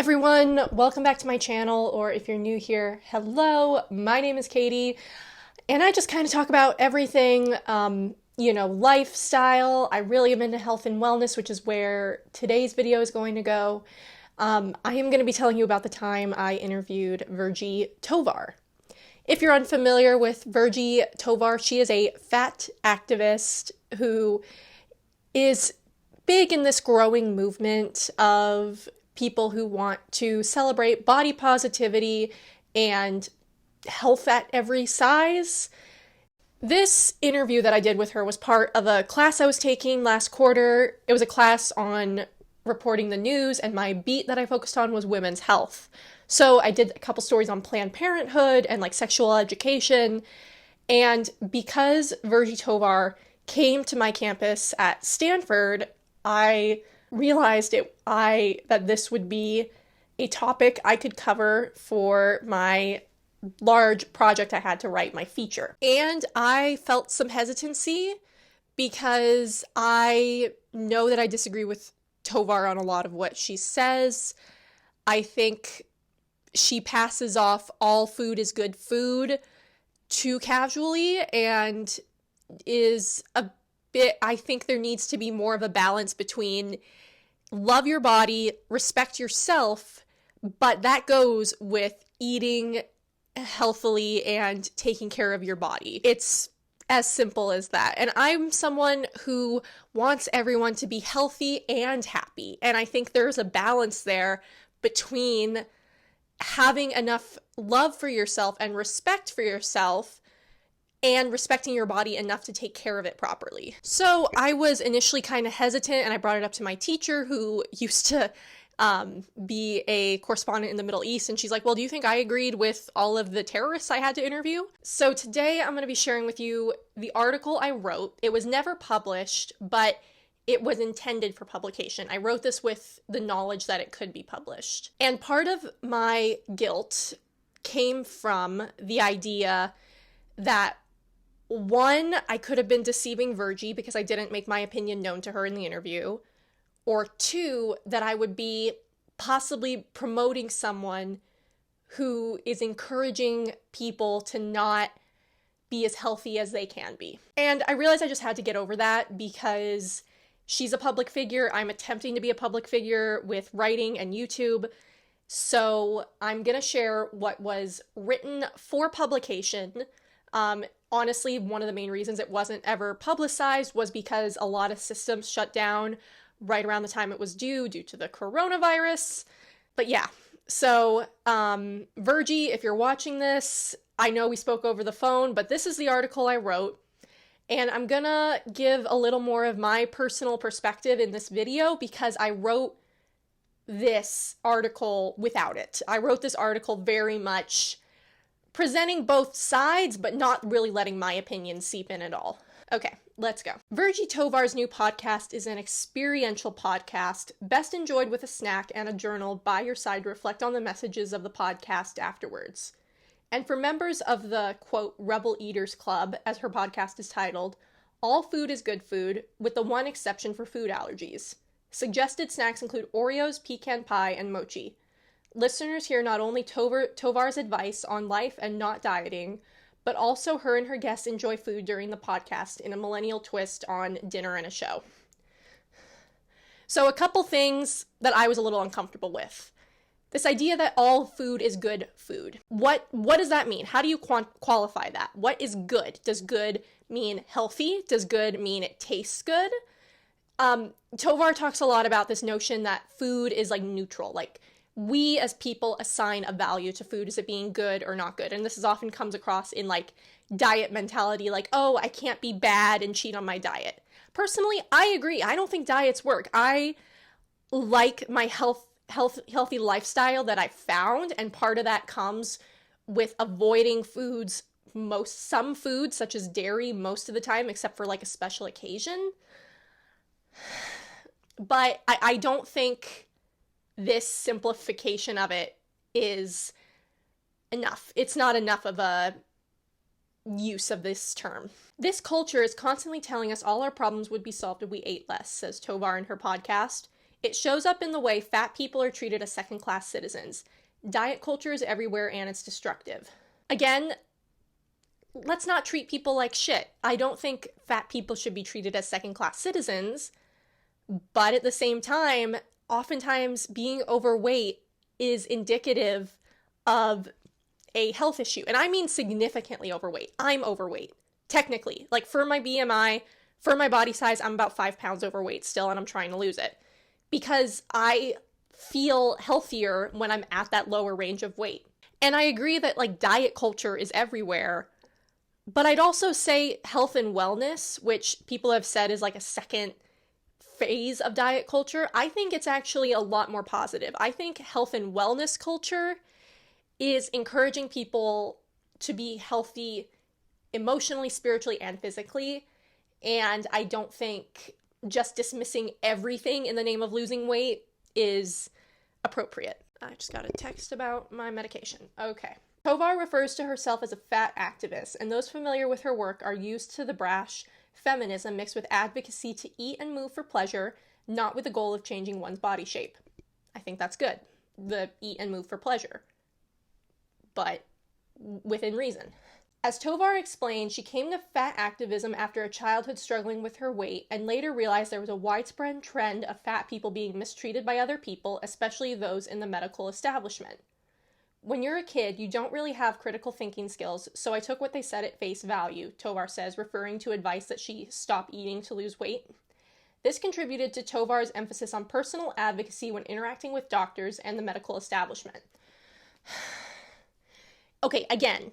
everyone, welcome back to my channel, or if you're new here, hello, my name is Catie, and I just kind of talk about everything, lifestyle. I really am into health and wellness, which is where today's video is going to go. I am going to be telling you about the time I interviewed Virgie Tovar. If you're unfamiliar with Virgie Tovar, she is a fat activist who is big in this growing movement of people who want to celebrate body positivity and health at every size. This interview that I did with her was part of a class I was taking last quarter. It was a class on reporting the news, and my beat that I focused on was women's health. So I did a couple stories on Planned Parenthood and sexual education. And because Virgie Tovar came to my campus at Stanford, I realized that this would be a topic I could cover for my large project I had to write, my feature. And I felt some hesitancy because I know that I disagree with Tovar on a lot of what she says. I think she passes off all food is good food too casually and is a bit, I think there needs to be more of a balance between love your body, respect yourself, but that goes with eating healthily and taking care of your body. It's as simple as that. And I'm someone who wants everyone to be healthy and happy. And I think there's a balance there between having enough love for yourself and respect for yourself and respecting your body enough to take care of it properly. So I was initially kind of hesitant, and I brought it up to my teacher who used to be a correspondent in the Middle East, and she's like, well, do you think I agreed with all of the terrorists I had to interview? So today I'm going to be sharing with you the article I wrote. It was never published, but it was intended for publication. I wrote this with the knowledge that it could be published. And part of my guilt came from the idea that, one, I could have been deceiving Virgie because I didn't make my opinion known to her in the interview, or two, that I would be possibly promoting someone who is encouraging people to not be as healthy as they can be. And I realized I just had to get over that because she's a public figure. I'm attempting to be a public figure with writing and YouTube. So I'm going to share what was written for publication. Honestly, one of the main reasons it wasn't ever publicized was because a lot of systems shut down right around the time it was due to the coronavirus. But yeah, so Virgie, if you're watching this, I know we spoke over the phone, but this is the article I wrote. And I'm gonna give a little more of my personal perspective in this video because I wrote this article without it. I wrote this article very much presenting both sides, but not really letting my opinion seep in at all. Okay, let's go. Virgie Tovar's new podcast is an experiential podcast, best enjoyed with a snack and a journal by your side to reflect on the messages of the podcast afterwards. And for members of the, quote, Rebel Eaters Club, as her podcast is titled, all food is good food, with the one exception for food allergies. Suggested snacks include Oreos, pecan pie, and mochi. Listeners hear not only Tovar's advice on life and not dieting, but also her and her guests enjoy food during the podcast in a millennial twist on dinner and a show. So a couple things that I was a little uncomfortable with. This idea that all food is good food. What does that mean? How do you qualify that? What is good? Does good mean healthy? Does good mean it tastes good? Tovar talks a lot about this notion that food is neutral, we as people assign a value to food as it being good or not good. And this is often comes across in diet mentality, oh, I can't be bad and cheat on my diet. Personally, I agree. I don't think diets work. I like my healthy lifestyle that I found, and part of that comes with avoiding some foods such as dairy most of the time, except for a special occasion. But I don't think this simplification of it is enough. It's not enough of a use of this term. This culture is constantly telling us all our problems would be solved if we ate less, says Tovar in her podcast. It shows up in the way fat people are treated as second-class citizens. Diet culture is everywhere and it's destructive. Again, let's not treat people like shit. I don't think fat people should be treated as second-class citizens, but at the same time, oftentimes being overweight is indicative of a health issue. And I mean significantly overweight. I'm overweight, technically. Like for my BMI, for my body size, I'm about 5 pounds overweight still, and I'm trying to lose it. Because I feel healthier when I'm at that lower range of weight. And I agree that like diet culture is everywhere, but I'd also say health and wellness, which people have said is like a second phase of diet culture. I think it's actually a lot more positive. I think health and wellness culture is encouraging people to be healthy emotionally, spiritually, and physically. And I don't think just dismissing everything in the name of losing weight is appropriate. I just got a text about my medication. Okay. Tovar refers to herself as a fat activist, and those familiar with her work are used to the brash feminism mixed with advocacy to eat and move for pleasure, not with the goal of changing one's body shape. I think that's good. The eat and move for pleasure. But within reason. As Tovar explained, she came to fat activism after a childhood struggling with her weight and later realized there was a widespread trend of fat people being mistreated by other people, especially those in the medical establishment. When you're a kid, you don't really have critical thinking skills, so I took what they said at face value, Tovar says, referring to advice that she stop eating to lose weight. This contributed to Tovar's emphasis on personal advocacy when interacting with doctors and the medical establishment. Okay, again,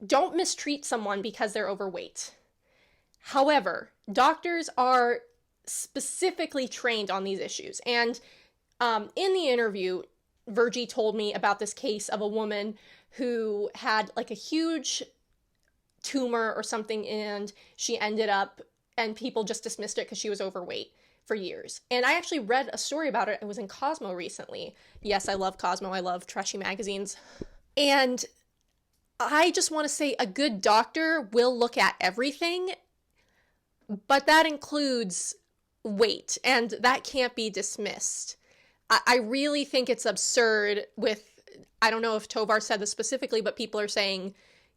don't mistreat someone because they're overweight. However, doctors are specifically trained on these issues. And in the interview, Virgie told me about this case of a woman who had like a huge tumor or something, and she ended up, and people just dismissed it because she was overweight for years. And I actually read a story about it. It was in Cosmo recently. Yes, I love Cosmo. I love trashy magazines. And I just want to say a good doctor will look at everything, but that includes weight, and that can't be dismissed. I really think it's absurd with, I don't know if Tovar said this specifically, but people are saying,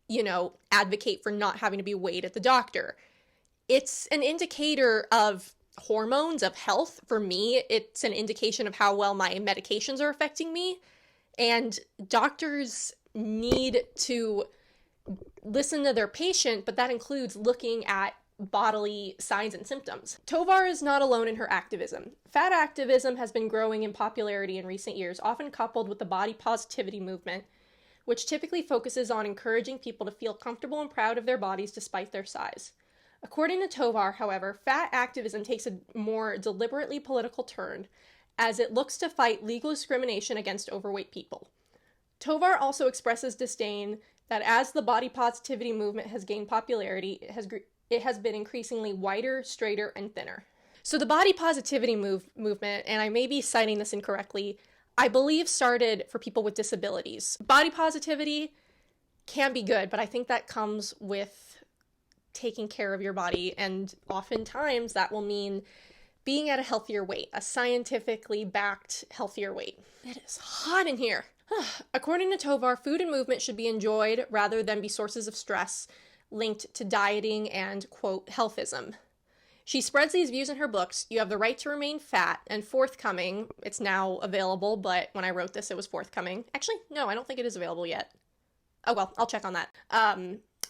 you know, advocate for not having to be weighed at the doctor. It's an indicator of hormones, of health. For me, it's an indication of how well my medications are affecting me. And doctors need to listen to their patient, but that includes looking at bodily signs and symptoms. Tovar is not alone in her activism. Fad activism has been growing in popularity in recent years, often coupled with the body positivity movement, which typically focuses on encouraging people to feel comfortable and proud of their bodies despite their size. According to Tovar, however, fat activism takes a more deliberately political turn, as it looks to fight legal discrimination against overweight people. Tovar also expresses disdain that as the body positivity movement has gained popularity, it has been increasingly wider, straighter, and thinner. So the body positivity movement, and I may be citing this incorrectly, I believe started for people with disabilities. Body positivity can be good, but I think that comes with taking care of your body, and oftentimes that will mean being at a healthier weight, a scientifically backed healthier weight. It is hot in here. According to Tovar, food and movement should be enjoyed rather than be sources of stress linked to dieting and, quote, healthism. She spreads these views in her books, You Have the Right to Remain Fat, and forthcoming, it's now available, but when I wrote this, it was forthcoming. Actually, no, I don't think it is available yet. Oh well, I'll check on that.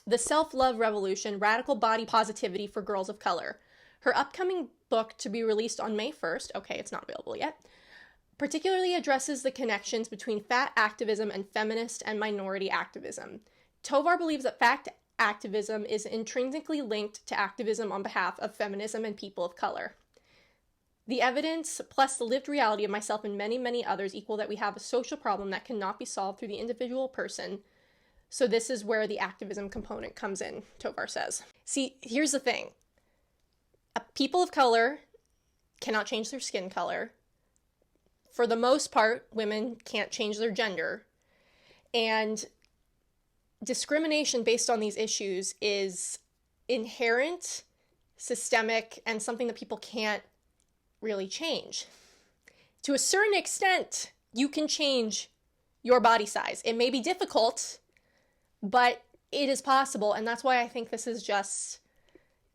The Self-Love Revolution, Radical Body Positivity for Girls of Color. Her upcoming book, to be released on May 1st, okay, it's not available yet, particularly addresses the connections between fat activism and feminist and minority activism. Tovar believes that fat activism is intrinsically linked to activism on behalf of feminism and people of color. The evidence, plus the lived reality of myself and many, many others, equal that we have a social problem that cannot be solved through the individual person. So this is where the activism component comes in, Tovar says. See, here's the thing. People of color cannot change their skin color. For the most part, women can't change their gender. And discrimination based on these issues is inherent, systemic, and something that people can't really change. To a certain extent, you can change your body size. It may be difficult, but it is possible. And that's why I think this is just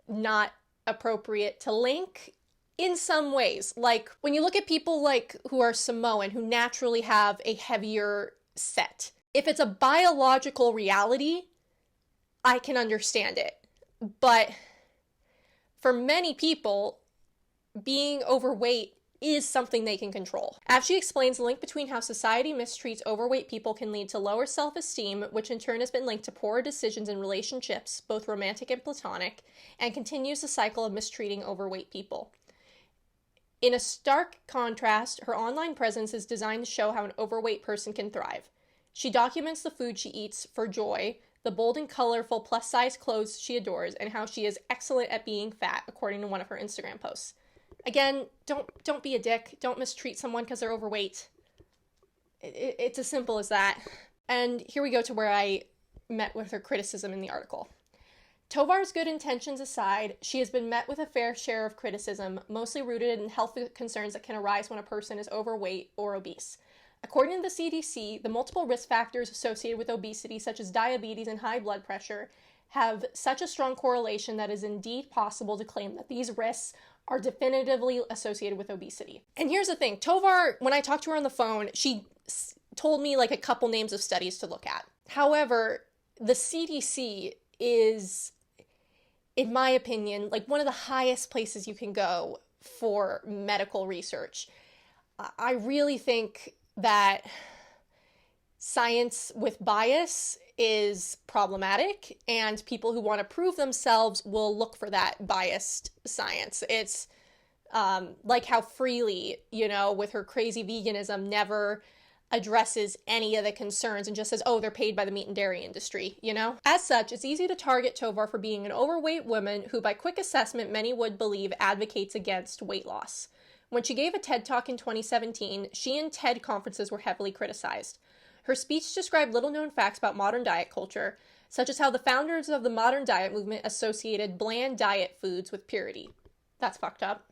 not appropriate to link in some ways. Like when you look at people like who are Samoan, who naturally have a heavier set, if it's a biological reality, I can understand it. But for many people, being overweight is something they can control. As she explains, the link between how society mistreats overweight people can lead to lower self-esteem, which in turn has been linked to poorer decisions in relationships, both romantic and platonic, and continues the cycle of mistreating overweight people. In a stark contrast, her online presence is designed to show how an overweight person can thrive. She documents the food she eats for joy, the bold and colorful plus-size clothes she adores, and how she is excellent at being fat, according to one of her Instagram posts. Again, don't be a dick. Don't mistreat someone because they're overweight. It's as simple as that. And here we go to where I met with her criticism in the article. Tovar's good intentions aside, she has been met with a fair share of criticism, mostly rooted in health concerns that can arise when a person is overweight or obese. According to the CDC, the multiple risk factors associated with obesity, such as diabetes and high blood pressure, have such a strong correlation that it is indeed possible to claim that these risks are definitively associated with obesity. And here's the thing, Tovar, when I talked to her on the phone, she told me like a couple names of studies to look at. However, the CDC is, in my opinion, like one of the highest places you can go for medical research. I really think that science with bias is problematic, and people who want to prove themselves will look for that biased science. It's like how Freely, with her crazy veganism, never addresses any of the concerns and just says, oh, they're paid by the meat and dairy industry, As such, it's easy to target Tovar for being an overweight woman who, by quick assessment, many would believe advocates against weight loss. When she gave a TED Talk in 2017, she and TED conferences were heavily criticized. Her speech described little-known facts about modern diet culture, such as how the founders of the modern diet movement associated bland diet foods with purity. That's fucked up.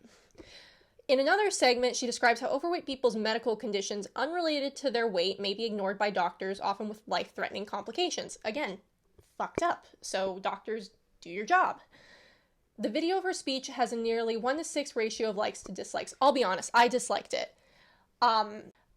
In another segment, she describes how overweight people's medical conditions unrelated to their weight may be ignored by doctors, often with life-threatening complications. Again, fucked up. So doctors, do your job. The video of her speech has a nearly 1-to-6 ratio of likes to dislikes. I'll be honest, I disliked it.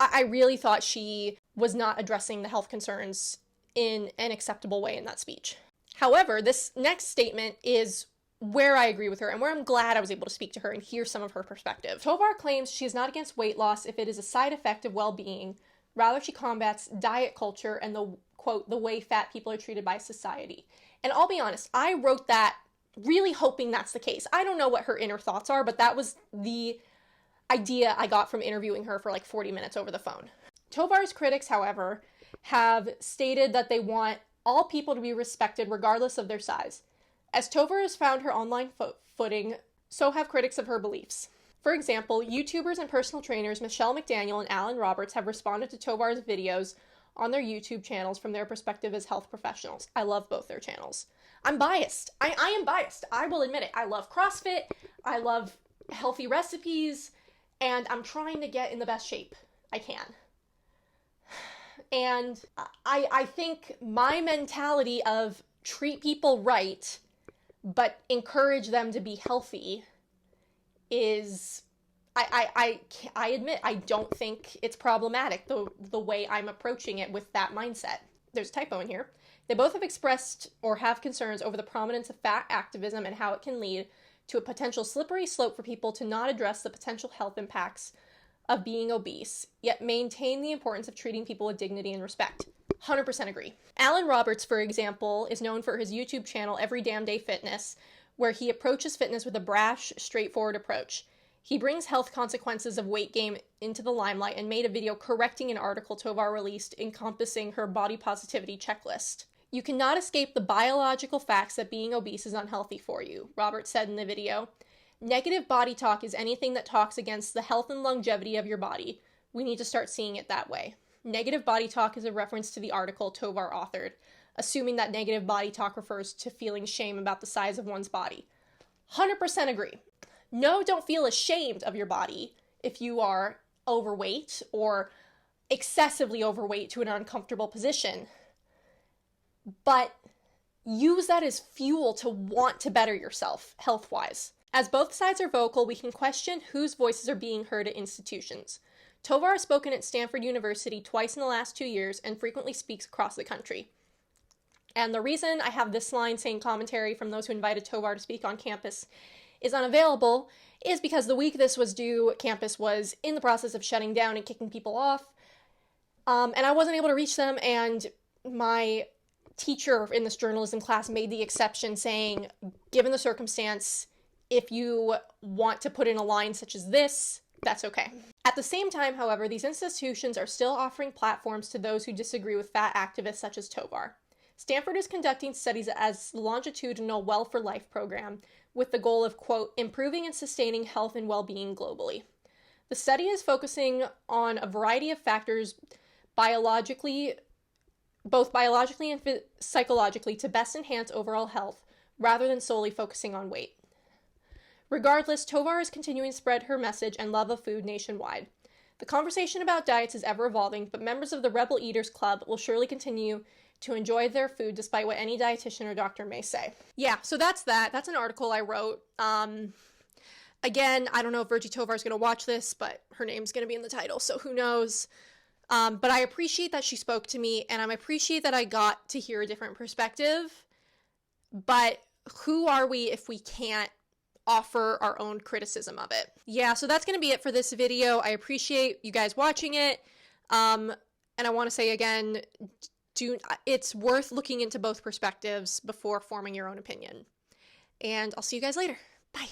I really thought she was not addressing the health concerns in an acceptable way in that speech. However, this next statement is where I agree with her and where I'm glad I was able to speak to her and hear some of her perspective. Tovar claims she is not against weight loss if it is a side effect of well-being. Rather, she combats diet culture and the, quote, the way fat people are treated by society. And I'll be honest, I wrote that really hoping that's the case. I don't know what her inner thoughts are, but that was the idea I got from interviewing her for like 40 minutes over the phone. Tovar's critics, however, have stated that they want all people to be respected regardless of their size. As Tovar has found her online footing, so have critics of her beliefs. For example, YouTubers and personal trainers Michelle McDaniel and Alan Roberts have responded to Tovar's videos on their YouTube channels from their perspective as health professionals. I love both their channels. I'm biased. I am biased. I will admit it. I love CrossFit. I love healthy recipes. And I'm trying to get in the best shape I can. And I think my mentality of treat people right, but encourage them to be healthy is, I admit, I don't think it's problematic, the way I'm approaching it with that mindset. There's a typo in here. They both have expressed or have concerns over the prominence of fat activism and how it can lead to a potential slippery slope for people to not address the potential health impacts of being obese, yet maintain the importance of treating people with dignity and respect. 100% agree. Alan Roberts, for example, is known for his YouTube channel Every Damn Day Fitness, where he approaches fitness with a brash, straightforward approach. He brings health consequences of weight gain into the limelight and made a video correcting an article Tovar released encompassing her body positivity checklist. You cannot escape the biological facts that being obese is unhealthy for you, Roberts said in the video. Negative body talk is anything that talks against the health and longevity of your body. We need to start seeing it that way. Negative body talk is a reference to the article Tovar authored, assuming that negative body talk refers to feeling shame about the size of one's body. 100% agree. No, don't feel ashamed of your body if you are overweight or excessively overweight to an uncomfortable position, but use that as fuel to want to better yourself health-wise. As both sides are vocal, we can question whose voices are being heard at institutions. Tovar has spoken at Stanford University twice in the last 2 years and frequently speaks across the country. And the reason I have this line saying commentary from those who invited Tovar to speak on campus is unavailable is because the week this was due, campus was in the process of shutting down and kicking people off. And I wasn't able to reach them, and my teacher in this journalism class made the exception, saying, given the circumstance, if you want to put in a line such as this, that's okay. At the same time, however, these institutions are still offering platforms to those who disagree with fat activists such as Tovar. Stanford is conducting studies as longitudinal Well for Life program with the goal of, quote, improving and sustaining health and well-being globally. The study is focusing on a variety of factors both biologically and psychologically to best enhance overall health rather than solely focusing on weight. Regardless, Tovar is continuing to spread her message and love of food nationwide. The conversation about diets is ever evolving, but members of the Rebel Eaters Club will surely continue to enjoy their food despite what any dietitian or doctor may say. Yeah, so that's that. That's an article I wrote. Again, I don't know if Virgie Tovar is going to watch this, but her name's going to be in the title, so who knows. But I appreciate that she spoke to me, and I appreciate that I got to hear a different perspective. But who are we if we can't offer our own criticism of it? Yeah, so that's going to be it for this video. I appreciate you guys watching it. And I want to say again, it's worth looking into both perspectives before forming your own opinion. And I'll see you guys later. Bye.